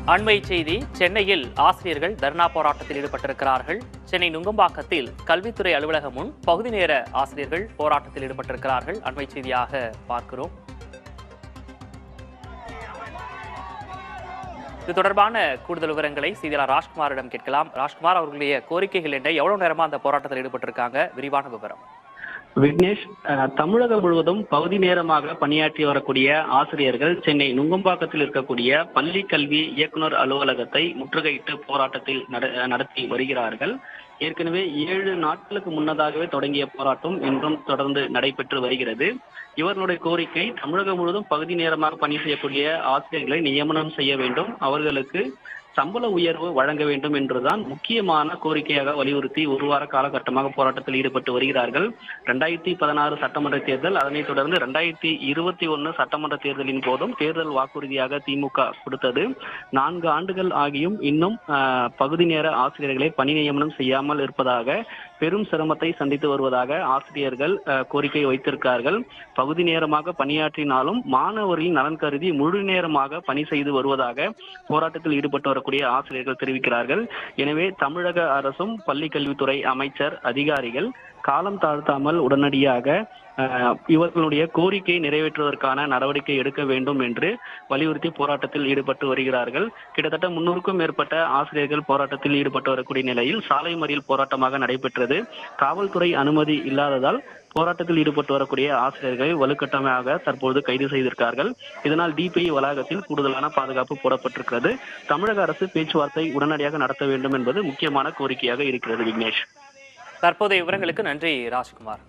அண்மை செய்தி சென்னையில் ஆசிரியர்கள் தர்ணா போராட்டத்தில் ஈடுபட்டிருக்கிறார்கள். சென்னை நுங்கம்பாக்கத்தில் கல்வித்துறை அலுவலகம் முன் பகுதி நேர ஆசிரியர்கள் போராட்டத்தில் ஈடுபட்டிருக்கிறார்கள். அண்மை செய்தியாக பார்க்கிறோம். இது தொடர்பான கூடுதல் விவரங்களை செய்தியாளர் ராஜ்குமாரிடம் கேட்கலாம். ராஜ்குமார், அவர்களுடைய கோரிக்கைகள் என்ன? எவ்வளவு நேரமா அந்த போராட்டத்தில் ஈடுபட்டிருக்காங்க? விரிவான விவரம். விக்னேஷ், தமிழகம் முழுவதும் பகுதி நேரமாக பணியாற்றி வரக்கூடிய ஆசிரியர்கள் சென்னை நுங்கம்பாக்கத்தில் இருக்கக்கூடிய பள்ளி கல்வி இயக்குனர் அலுவலகத்தை முற்றுகையிட்டு போராட்டத்தில் நடத்தி வருகிறார்கள். ஏற்கனவே 7 நாட்களுக்கு முன்னதாகவே தொடங்கிய போராட்டம் இன்றும் தொடர்ந்து நடைபெற்று வருகிறது. இவர்களுடைய கோரிக்கை தமிழகம் முழுவதும் பகுதி நேரமாக பணி செய்யக்கூடிய ஆசிரியர்களை நியமனம் செய்ய வேண்டும், அவர்களுக்கு சம்பள உயர்வு வழங்க வேண்டும் என்றுதான் முக்கியமான கோரிக்கையாக வலியுறுத்தி ஒரு வார காலகட்டமாக போராட்டத்தில் ஈடுபட்டு வருகிறார்கள். 2016 சட்டமன்ற தேர்தல், அதனைத் தொடர்ந்து 2021 சட்டமன்ற தேர்தலின் போதும் தேர்தல் வாக்குறுதியாக திமுக கொடுத்தது. 4 ஆண்டுகள் ஆகியும் இன்னும் பகுதி நேர ஆசிரியர்களை பணி நியமனம் செய்யாமல் இருப்பதாக, பெரும் சிரமத்தை சந்தித்து வருவதாக ஆசிரியர்கள் கோரிக்கை வைத்திருக்கிறார்கள். பகுதி நேரமாக பணியாற்றினாலும் மாணவர்களின் நலன் கருதி முழு நேரமாக பணி செய்து வருவதாக போராட்டத்தில் ஈடுபட்டு வரக்கூடிய ஆசிரியர்கள் தெரிவிக்கிறார்கள். எனவே தமிழக அரசும் பள்ளி கல்வித்துறை அமைச்சர் அதிகாரிகள் காலம் தாழ்த்தாமல் உடனடியாக இவர்களுடைய கோரிக்கையை நிறைவேற்றுவதற்கான நடவடிக்கை எடுக்க வேண்டும் என்று வலியுறுத்தி போராட்டத்தில் ஈடுபட்டு வருகிறார்கள். கிட்டத்தட்ட 300க்கும் மேற்பட்ட ஆசிரியர்கள் போராட்டத்தில் ஈடுபட்டு வரக்கூடிய நிலையில் சாலை மறியல் போராட்டமாக நடைபெற்றது. காவல்துறை அனுமதி இல்லாததால் போராட்டத்தில் ஈடுபட்டு வரக்கூடிய ஆசிரியர்களை வலுக்கட்டமாக தற்போது கைது செய்திருக்கிறார்கள். இதனால் டிபிஐ வளாகத்தில் கூடுதலான பாதுகாப்பு போடப்பட்டிருக்கிறது. தமிழக அரசு பேச்சுவார்த்தை உடனடியாக நடத்த வேண்டும் என்பது முக்கியமான கோரிக்கையாக இருக்கிறது. விக்னேஷ், தற்போதைய விவரங்களுக்கு நன்றி ராஜ்குமார்.